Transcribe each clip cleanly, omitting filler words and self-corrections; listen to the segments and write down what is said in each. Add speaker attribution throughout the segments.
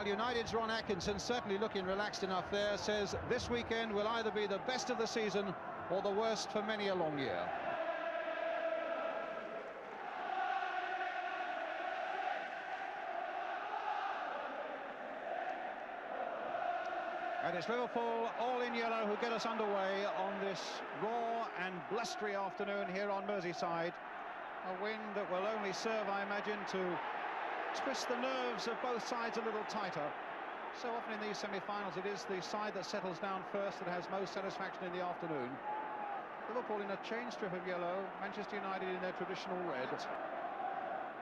Speaker 1: Well, United's Ron Atkinson, certainly looking relaxed enough there, says this weekend will either be the best of the season or the worst for many a long year. And it's Liverpool, all in yellow, who get us underway on this raw and blustery afternoon here on Merseyside. A wind that will only serve, I imagine, to twist the nerves of both sides a little tighter. So often in these semi-finals, it is the side that settles down first that has most satisfaction in the afternoon. Liverpool in a chain strip of yellow, Manchester United in their traditional red.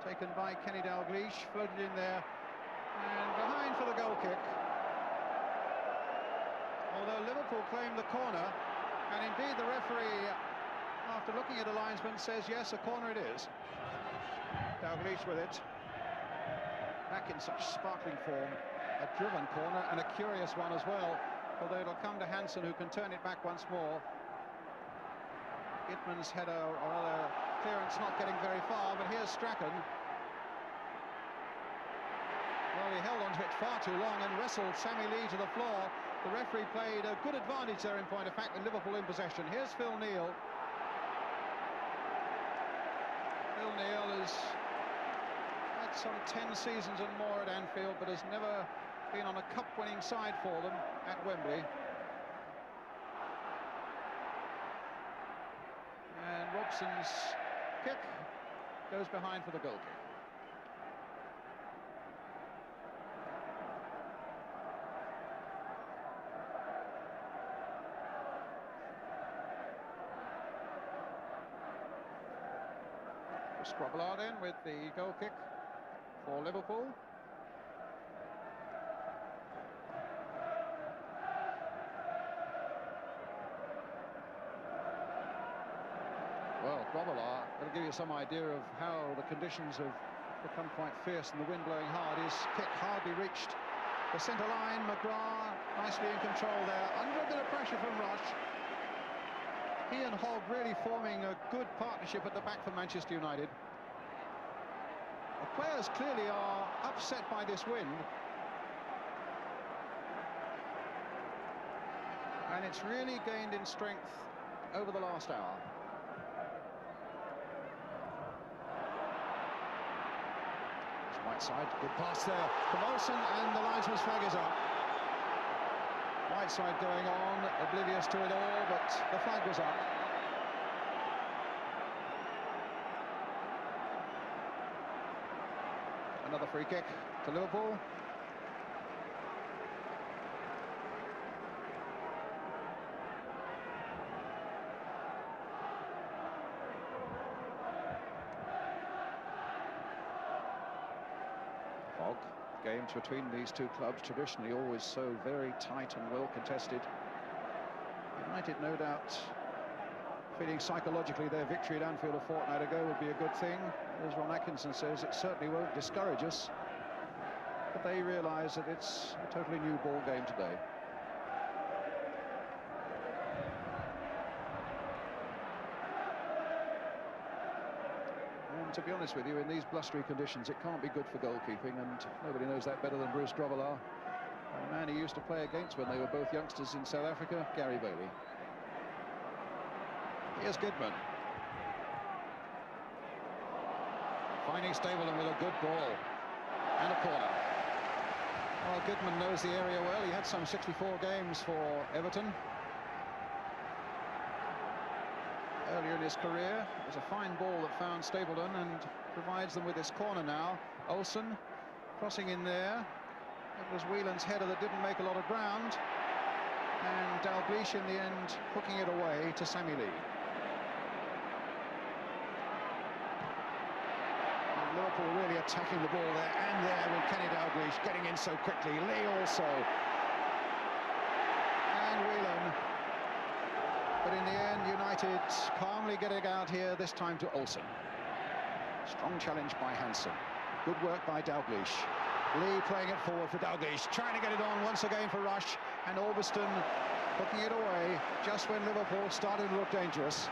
Speaker 1: Taken by Kenny Dalglish, floated in there, and behind for the goal kick. Although Liverpool claimed the corner, and indeed the referee, after looking at the linesman, says yes, a corner it is. Dalglish with it. Back in such sparkling form. A driven corner and a curious one as well, although it'll come to Hansen, who can turn it back once more. Gitman's header, or rather clearance, not getting very far, but here's Strachan. Well, he held onto it far too long and wrestled Sammy Lee to the floor. The referee played a good advantage there in point of fact with Liverpool in possession. Here's Phil Neal. Phil Neal has had some 10 seasons and more at Anfield, but has never been on a cup-winning side for them at Wembley. And Robson's kick goes behind for the goal kick. Scrobelard in with the goal kick for Liverpool. Well, Grobbelaar, that'll give you some idea of how the conditions have become quite fierce and the wind blowing hard. His kick hardly reached the centre line. McGrath nicely in control there, under a bit of pressure from Rush. He and Hogg really forming a good partnership at the back for Manchester United. The players clearly are upset by this wind. And it's really gained in strength over the last hour. Whiteside, good pass there from Olsen, and the linesman's flag is up. Whiteside going on, oblivious to it all, but the flag was up. Another free kick to Liverpool. Games between these two clubs, traditionally always so very tight and well contested. United, no doubt, feeling psychologically their victory at Anfield a fortnight ago would be a good thing. As Ron Atkinson says, it certainly won't discourage us. But they realise that it's a totally new ball game today. To be honest with you, in these blustery conditions, it can't be good for goalkeeping, and nobody knows that better than Bruce Grobbelaar. A man he used to play against when they were both youngsters in South Africa, Gary Bailey. Here's Goodman. Finding Stapleton with a good ball. And a corner. Well, Goodman knows the area well. He had some 64 games for Everton earlier in his career. It was a fine ball that found Stapleton and provides them with this corner now. Olsen crossing in there. It was Whelan's header that didn't make a lot of ground. And Dalglish in the end hooking it away to Sammy Lee. And Liverpool really attacking the ball there and there with Kenny Dalglish getting in so quickly. Lee also. And Whelan. But in the end, United calmly getting out here, this time to Olsen. Strong challenge by Hansen. Good work by Dalglish. Lee playing it forward for Dalglish, trying to get it on once again for Rush, and Albiston hooking it away just when Liverpool started to look dangerous.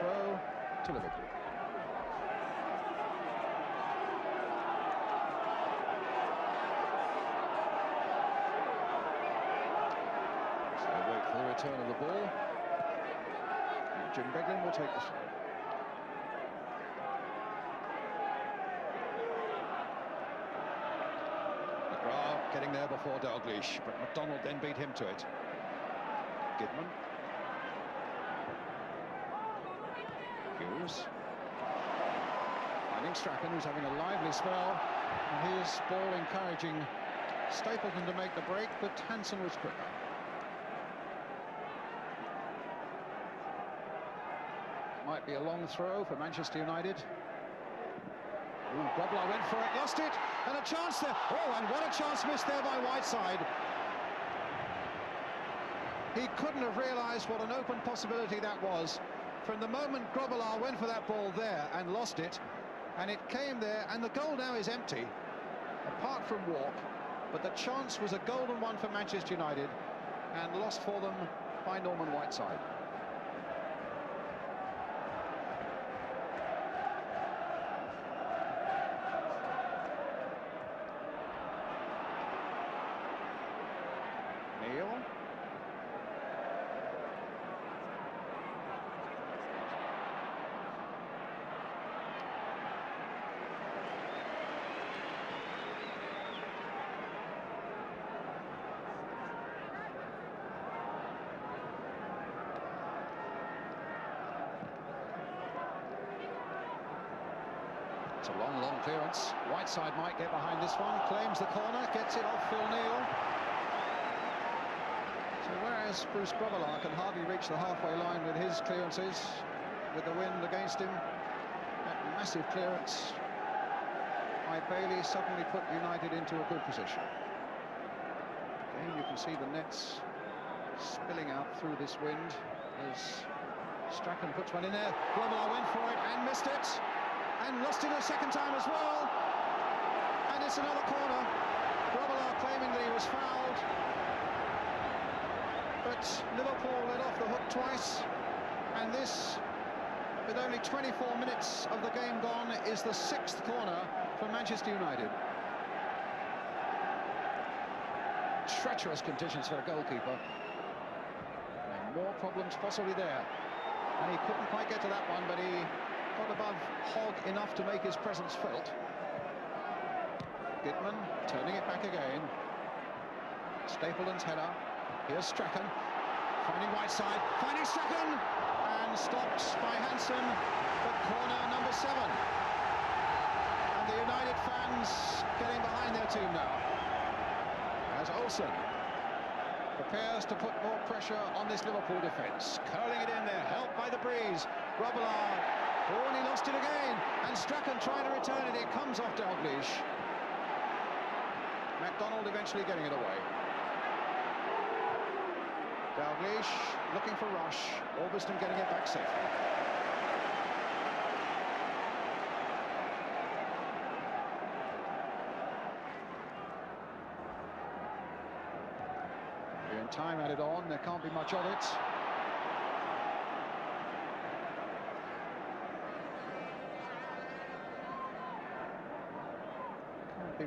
Speaker 1: throw to Liverpool. So they wait for the return of the ball. And Jim Beglin will take the throw. Getting there before Dalglish, but McDonald then beat him to it. Gidman. Hughes. Finding Strachan, who's having a lively spell. And his ball encouraging Stapleton to make the break, but Hansen was quicker. Might be a long throw for Manchester United. Ooh, Grobbelaar went for it, lost it, and a chance there. Oh, and what a chance missed there by Whiteside. He couldn't have realised what an open possibility that was. From the moment Grobbelaar went for that ball there and lost it, and it came there, and the goal now is empty, apart from Walk, but the chance was a golden one for Manchester United, and lost for them by Norman Whiteside. It's a long, long clearance. Whiteside might get behind this one, claims the corner, gets it off Phil Neal. So whereas Bruce Grobbelaar can hardly reach the halfway line with his clearances, with the wind against him, that massive clearance by Bailey suddenly put United into a good position. Again, you can see the nets spilling out through this wind as Strachan puts one in there. Grobbelaar went for it and missed it. And lost it a second time as well. And it's another corner. Grobbelaar claiming that he was fouled. But Liverpool let off the hook twice. And this, with only 24 minutes of the game gone, is the 6th corner for Manchester United. Treacherous conditions for a goalkeeper. And more problems possibly there. And he couldn't quite get to that one, but he got above Hogg enough to make his presence felt. Gidman turning it back again. Stapleton's header. Here's Strachan, finding Whiteside, finding Strachan, and stopped by Hansen, but corner number 7. And the United fans getting behind their team now. As Olsen prepares to put more pressure on this Liverpool defence. Curling it in there, helped by the breeze. Grobbelaar. Oh, and he lost it again, and Strachan trying to return it. It comes off Dalglish. McDonald eventually getting it away. Dalglish looking for Rush. Orbiston getting it back safely. And time added on. There can't be much of it.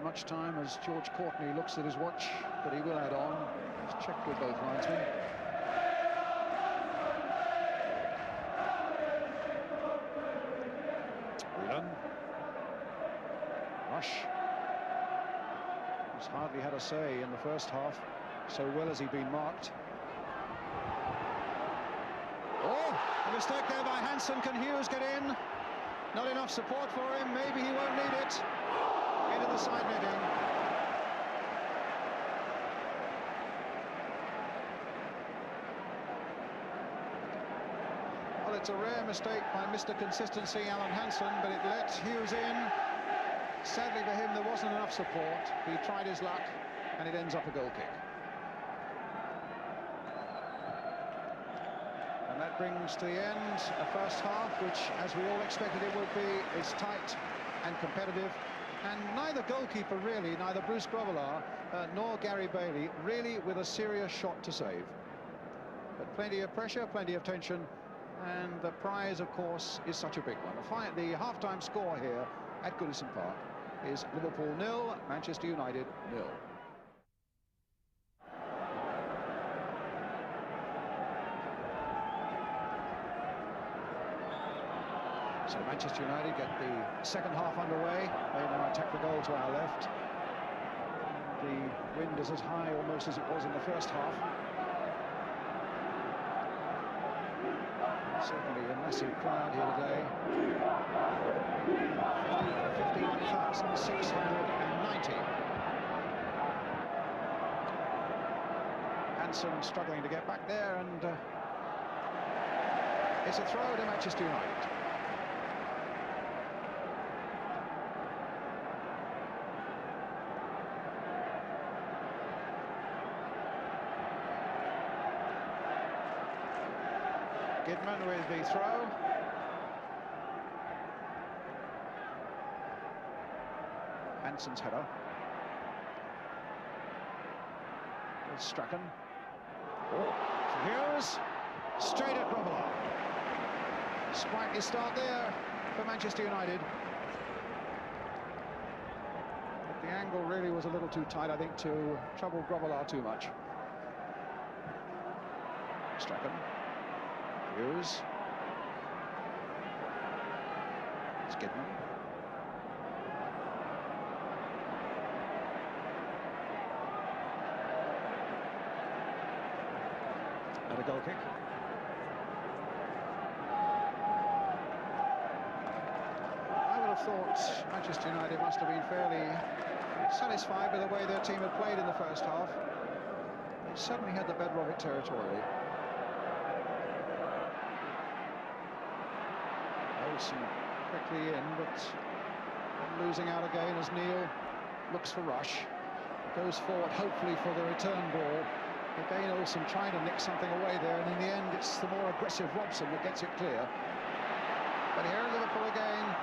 Speaker 1: Much time as George Courtney looks at his watch, but he will add on. He's checked with both linesmen. Whelan. Rush. He's hardly had a say in the first half, so well has he been marked. Oh, a mistake there by Hansen. Can Hughes get in? Not enough support for him. Maybe he won't need it. Into the side netting. Well, it's a rare mistake by Mr. Consistency, Alan Hansen, but it let Hughes in. Sadly for him, there wasn't enough support. He tried his luck, and it ends up a goal kick. And that brings to the end a first half, which, as we all expected it would be, is tight and competitive. And neither goalkeeper really, neither Bruce Grobbelaar nor Gary Bailey, really with a serious shot to save. But plenty of pressure, plenty of tension, And the prize, of course, is such a big one. The half-time score here at Goodison Park is Liverpool 0, Manchester United 0. So Manchester United get the second half underway. They now attack the goal to our left. The wind is as high almost as it was in the first half. Certainly a massive crowd here today. 51,690. Hansen struggling to get back there, and it's a throw to Manchester United. Gidman with the throw. Hansen's header. It's Strachan. Hughes. Straight at Grobbelaar. Sprightly start there for Manchester United. But the angle really was a little too tight, I think, to trouble Grobbelaar too much. Strachan. Hughes. It's Gidman. And a goal kick. I would have thought Manchester United must have been fairly satisfied with the way their team had played in the first half. They certainly had the better of it territorially. Olsen quickly in, but losing out again as Neil looks for Rush. Goes forward, hopefully for the return ball. Again, Olsen trying to nick something away there, and in the end, it's the more aggressive Robson that gets it clear. But here in Liverpool again,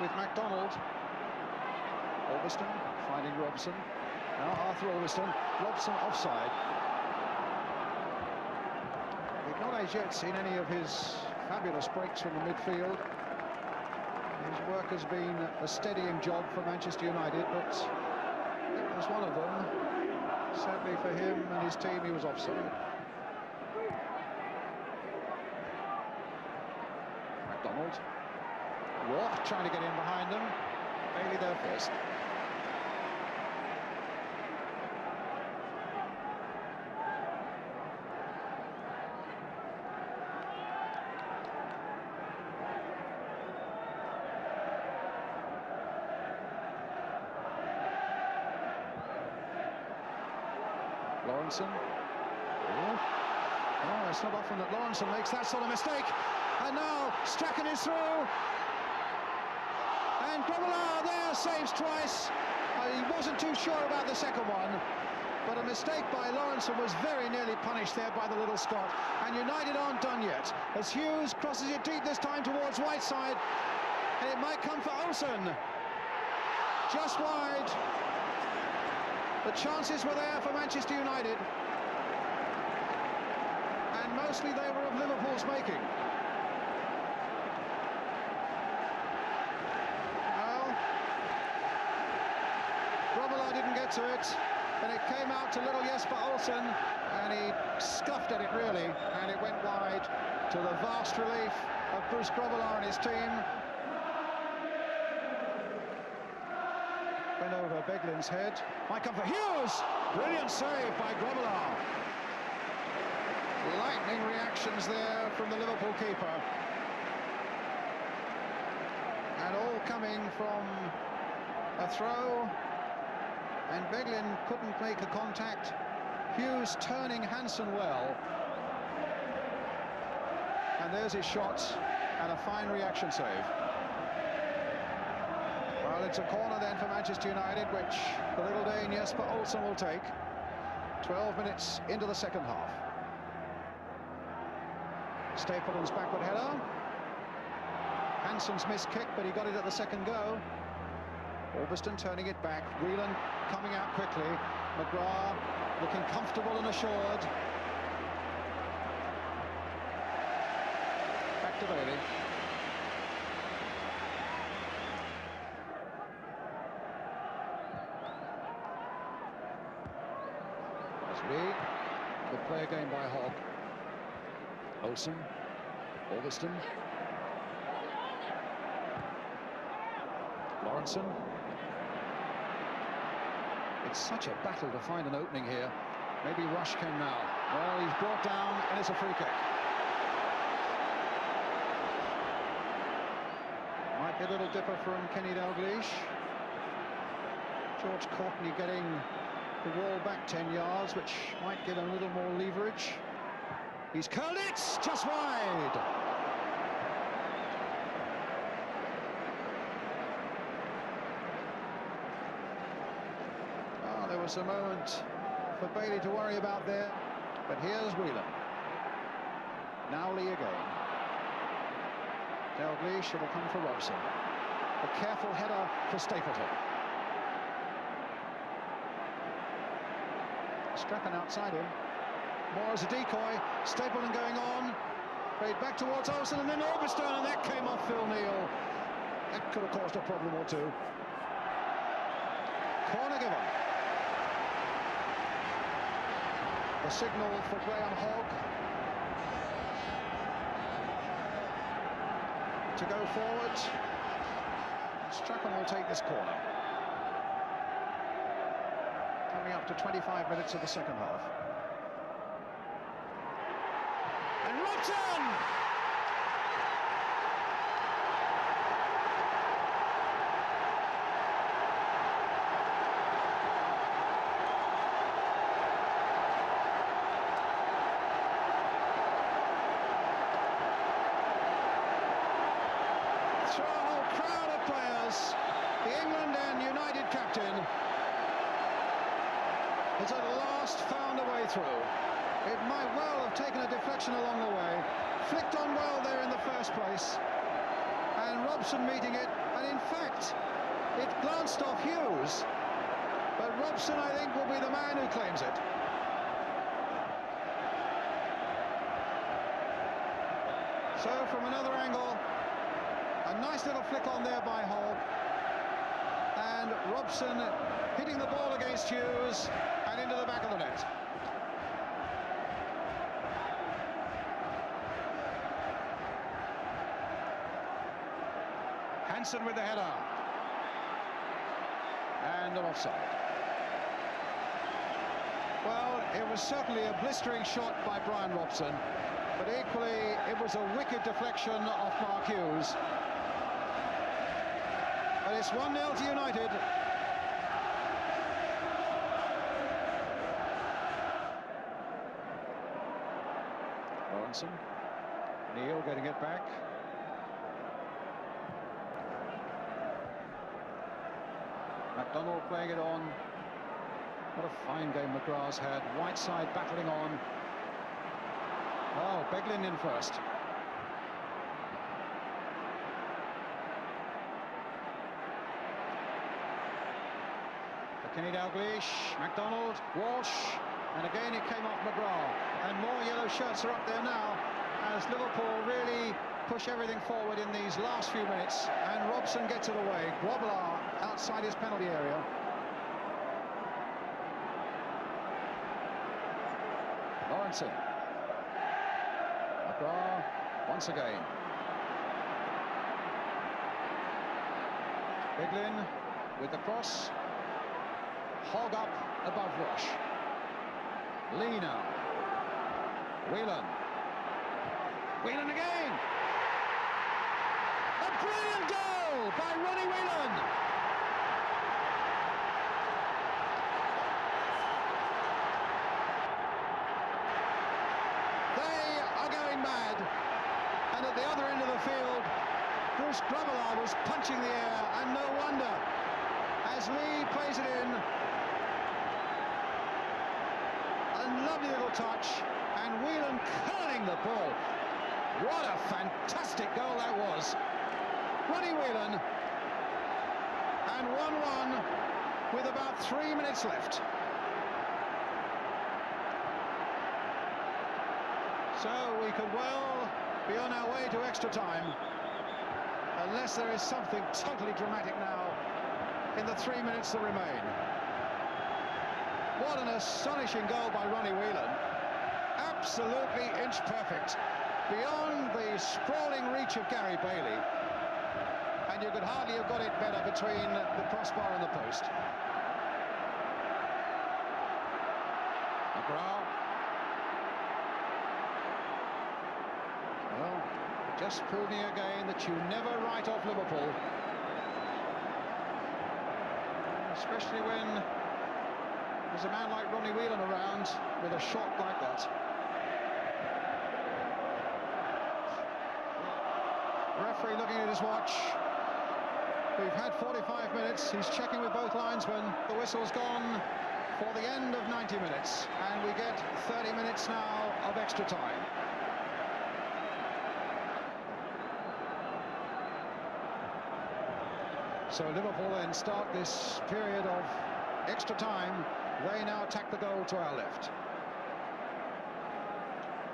Speaker 1: with MacDonald. Albiston finding Robson. Now Arthur Albiston. Robson offside. We've not as yet seen any of his fabulous breaks from the midfield. His work has been a steadying job for Manchester United, but it was one of them. Sadly for him and his team, he was offside. MacDonald. Waugh trying to get in behind them. Bailey there first. Lawrenson. Oh, it's not often that Lawrenson makes that sort of mistake. And now Strachan is through. And Grobbelaar there saves twice. He wasn't too sure about the second one, but a mistake by Lawrenson was very nearly punished there by the little Scot. And United aren't done yet, as Hughes crosses it deep this time towards Whiteside. And it might come for Olsen. Just wide. The chances were there for Manchester United, and mostly they were of Liverpool's making. Well, Grobbelaar didn't get to it, and it came out to little Jesper Olsen, and he scuffed at it really, and it went wide, to the vast relief of Bruce Grobbelaar and his team. Went over Beglin's head. Might come for Hughes! Brilliant save by Grobbelaar. Lightning reactions there from the Liverpool keeper. And all coming from a throw. And Beglin couldn't make a contact. Hughes turning Hansen well. And there's his shot, and a fine reaction save. Well, it's a corner then for Manchester United, which the little Dane Jesper Olsen will take. 12 minutes into the second half. Stapleton's backward header. Hansen's missed kick, but he got it at the second go. Albiston turning it back. Whelan coming out quickly. McGrath looking comfortable and assured. to Bailey. Lee, good play again by Hogg. Olsen, Augustin, Lawrenson. It's such a battle to find an opening here. Maybe Rush can now. Well, he's brought down and it's a free kick. Might be a little dipper from Kenny Dalglish. George Courtney getting the wall back 10 yards, which might give him a little more leverage. He's curled it just wide. Oh, there was a moment for Bailey to worry about there, but here's Whelan. Now Lee again. Dalglish, it'll come for Robson. A careful header for Stapleton. Strachan outside him. More as a decoy. Stapleton going on. Played back towards Olsen and then Augustin, and that came off Phil Neal. That could have caused a problem or two. Corner given. The signal for Graham Hogg to go forward. Strachan will take this corner. Coming up to 25 minutes of the second half. And Robson! Through a whole crowd of players, the England and United captain has at last found a way through. It might well have taken a deflection along the way, flicked on well there in the first place, and Robson meeting it, and in fact it glanced off Hughes, but Robson, I think, will be the man who claims it. So from another angle, a nice little flick on there by Hogg, and Robson hitting the ball against Hughes and into the back of the net. Hansen with the header. And an offside. Well, it was certainly a blistering shot by Brian Robson, but equally it was a wicked deflection off Mark Hughes. But it's 1-0 to United. Lawrenson. Neal getting it back. McDonald playing it on. What a fine game McGrath's had. Whiteside battling on. Oh, Beglin in first. Kenny Dalglish, McDonald, Walsh, and again it came off McGrath. And more yellow shirts are up there now as Liverpool really push everything forward in these last few minutes. And Robson gets it away. Grobbelaar outside his penalty area. Lawrenson. McGrath once again. Beglin with the cross. Hogg up above Rush. Lee now. Whelan. Whelan again. A brilliant goal by Ronnie Whelan. They are going mad. And at the other end of the field, Bruce Grobbelaar was punching the air, and no wonder, as Lee plays it in. A lovely little touch, and Whelan curling the ball. What a fantastic goal that was. Ronnie Whelan, and 1-1 with about 3 minutes left. So we could well be on our way to extra time, unless there is something totally dramatic now in the 3 minutes that remain. What an astonishing goal by Ronnie Whelan. Absolutely inch perfect, beyond the sprawling reach of Gary Bailey. And you could hardly have got it better between the crossbar and the post. McGraw. Well, just proving again that you never write off Liverpool. Especially when there's a man like Ronnie Whelan around with a shot like that. Referee looking at his watch. We've had 45 minutes. He's checking with both linesmen. The whistle's gone for the end of 90 minutes. And we get 30 minutes now of extra time. So Liverpool then start this period of extra time. They now attack the goal to our left.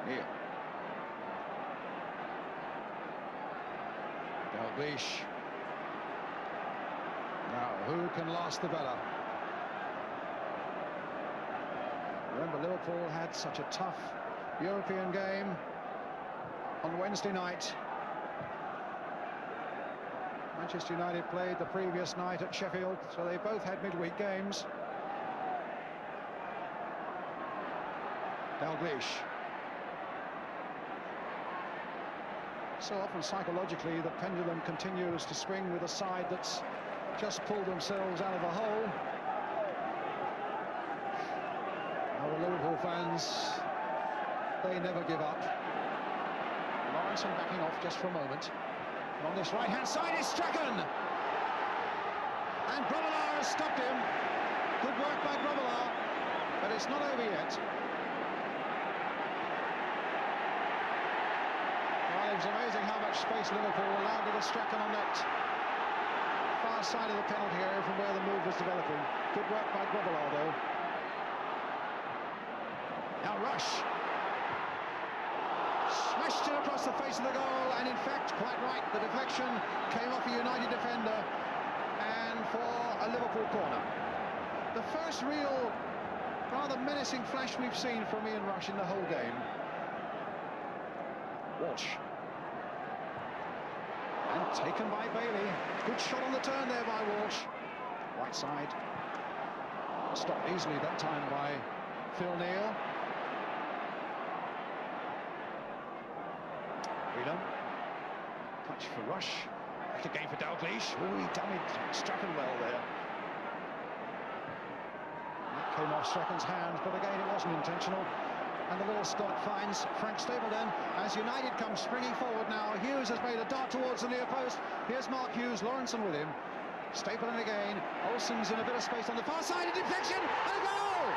Speaker 1: Neil. Dalglish. Now, who can last the better? Remember, Liverpool had such a tough European game on Wednesday night. Manchester United played the previous night at Sheffield, so they both had midweek games. Dalglish. So often psychologically the pendulum continues to swing with a side that's just pulled themselves out of the hole. Now the Liverpool fans, they never give up. Lawrenson backing off just for a moment. And on this right-hand side is Strachan. And Grobbelaar has stopped him. Good work by Grobbelaar, but it's not over yet. Well, it was amazing how much space Liverpool allowed to Strachan on that far side of the penalty area from where the move was developing. Good work by Grobbelaar, though. Now Rush. Smashed it across the face of the goal, and in fact, quite right, the deflection came off a United defender and for a Liverpool corner. The first real, rather menacing flash we've seen from Ian Rush in the whole game. Walsh. And taken by Bailey. Good shot on the turn there by Walsh. Right side. Stopped easily that time by Phil Neal. Whelan. Touch for Rush. Back again for Dalglish. Oh, he damaged Strachan well there. That came off Strachan's hands, but again it wasn't intentional. And the little Scot finds Frank Stapleton as United comes springing forward now. Hughes has made a dart towards the near post. Here's Mark Hughes, Lawrenson with him. Stapleton again. Olsen's in a bit of space on the far side. A deflection and a goal!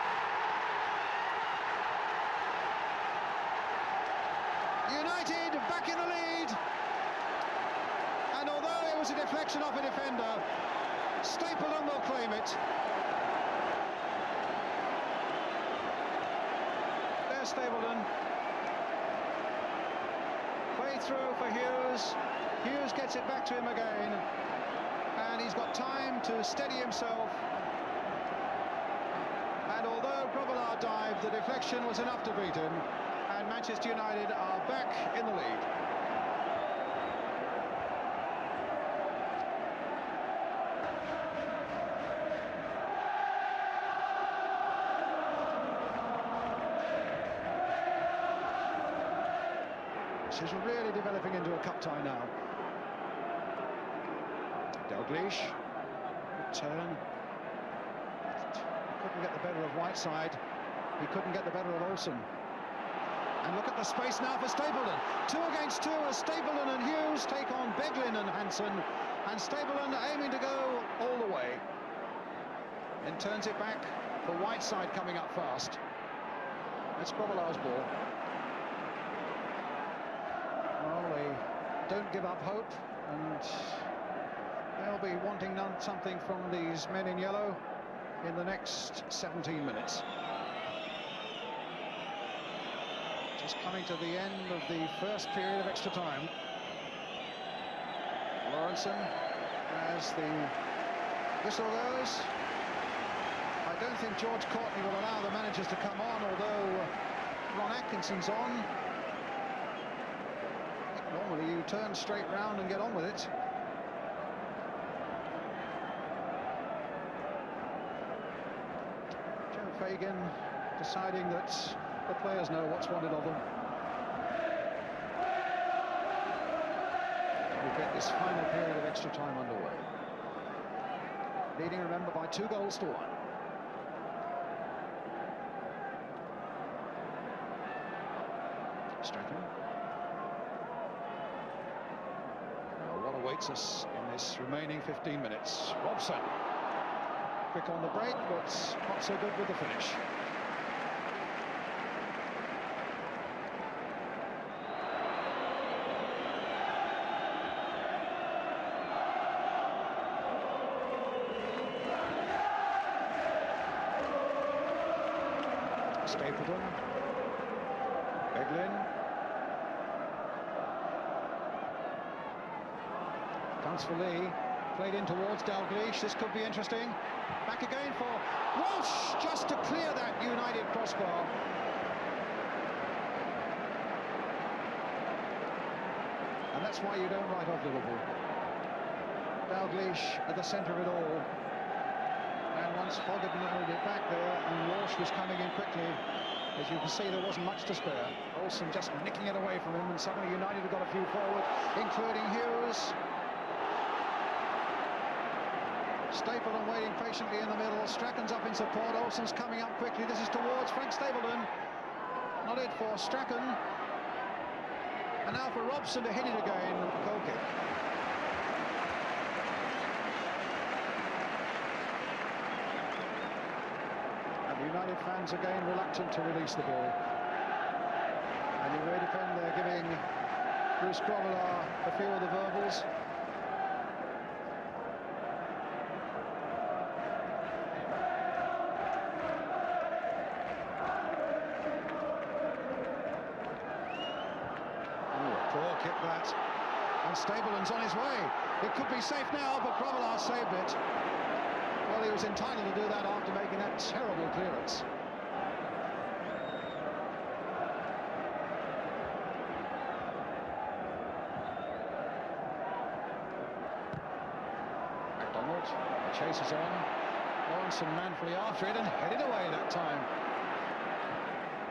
Speaker 1: United back in the lead. And although it was a deflection off a defender, Stapleton will claim it. There's Stapleton. Way through for Hughes. Hughes gets it back to him again. And he's got time to steady himself. And although Grobbelaar dived, the deflection was enough to beat him. And Manchester United are back in the lead. This is really developing into a cup tie now. Dalglish, good turn. He couldn't get the better of Whiteside. He couldn't get the better of Olsen. And look at the space now for Stapleton. 2 against 2 as Stapleton and Hughes take on Beglin and Hansen. And Stapleton aiming to go all the way. And turns it back for Whiteside coming up fast. That's Grobbelaar's ball. Well, they don't give up hope, and they'll be wanting something from these men in yellow in the next 17 minutes. Just coming to the end of the first period of extra time. Lawrenson, as the whistle goes. I don't think George Courtney will allow the managers to come on, although Ron Atkinson's on. Normally you turn straight round and get on with it. Joe Fagan deciding that the players know what's wanted of them. We get this final period of extra time underway. Leading, remember, by 2-1. Strachan. Now what awaits us in this remaining 15 minutes? Robson. Quick on the break, but not so good with the finish. Stapleton, Beglin, comes for Lee, played in towards Dalglish. This could be interesting. Back again for Walsh, just to clear that United crossbar. And that's why you don't write off Liverpool. Dalglish at the centre of it all. And once Hogg had nailed it back there and Walsh was coming in quickly, as you can see, there wasn't much to spare. Olsen just nicking it away from him, and suddenly United have got a few forward, including Hughes. Stapleton waiting patiently in the middle. Strachan's up in support. Olsen's coming up quickly. This is towards Frank Stapleton. Not it for Strachan. And now for Robson to hit it again. Goal kick. United fans again reluctant to release the ball. And the away defender giving Bruce Grobbelaar a few of the verbals. Ooh, poor kick that. And Stapleton's on his way. It could be safe now, but Grobbelaar saved it. Well, he was entitled to do that after making that terrible clearance. McDonald, the chase is on. Lawrenson manfully after it and headed away that time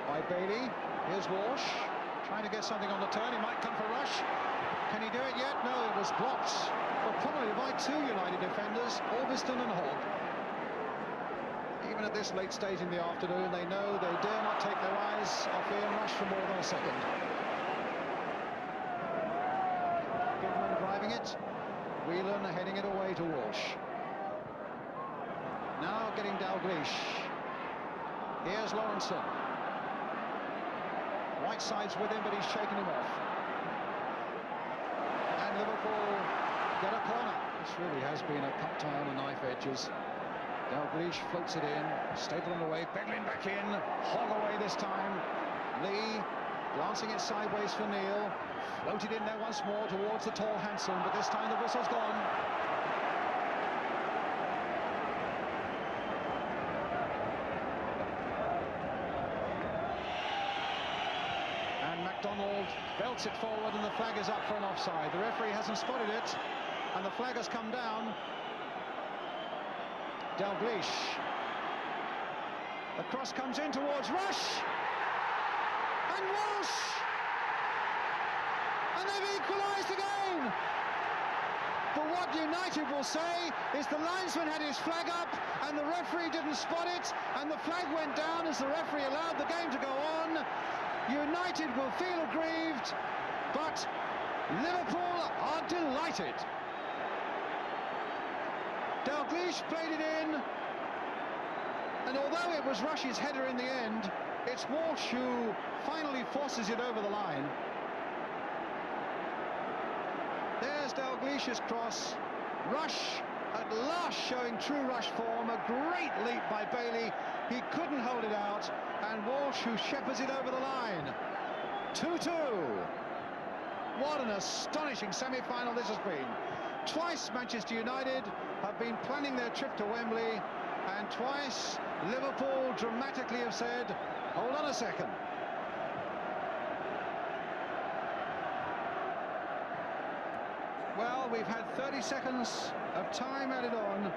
Speaker 1: by Bailey. Here's Walsh, trying to get something on the turn. He might come for Rush. Can he do it yet? No, it was blocked. Well, probably by two United defenders, Orbiston and Hogg. Even at this late stage in the afternoon, they know they dare not take their eyes off Ian Rush for more than a second. Goodman driving it. Whelan heading it away to Walsh. Now getting Dalglish. Here's Lawrenson. Whiteside's with him, but he's shaken him off. And Liverpool get a corner. This really has been a cup tie on the knife edges. Dalglish floats it in. Stapleton away. Beglin back in. Hogg away this time. Lee glancing it sideways for Neil. Floated in there once more towards the tall Hanson, but this time the whistle's gone. And McDonald belts it forward, and the flag is up for an offside. The referee hasn't spotted it, and the flag has come down. Dalglish. The cross comes in towards Rush. And Walsh. And they've equalised again. But what United will say is the linesman had his flag up and the referee didn't spot it, and the flag went down as the referee allowed the game to go on. United will feel aggrieved, but Liverpool are delighted. Dalglish played it in, and although it was Rush's header in the end, it's Walsh who finally forces it over the line. There's Dalglish's cross. Rush at last showing true Rush form. A great leap by Bailey. He couldn't hold it out, and Walsh who shepherds it over the line. 2-2. What an astonishing semi-final this has been. Twice Manchester United have been planning their trip to Wembley, and twice Liverpool dramatically have said, hold on a second. Well, we've had 30 seconds of time added on.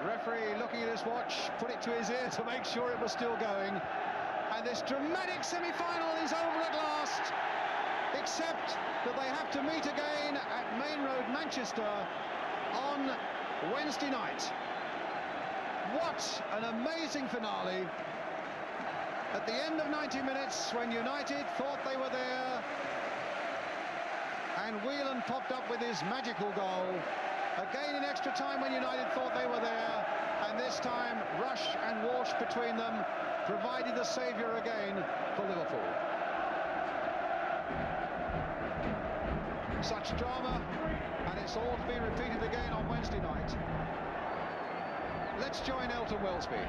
Speaker 1: Referee looking at his watch, put it to his ear to make sure it was still going. And this dramatic semi-final is over at last, except that they have to meet again at Main Road, Manchester on Wednesday night. What an amazing finale. At the end of 90 minutes, when United thought they were there, and Whelan popped up with his magical goal. Again in extra time when United thought they were there, and this time Rush and Walsh between them provided the saviour again for Liverpool. Such drama, and it's all to be repeated again on Wednesday night. Let's join Elton Wellesby.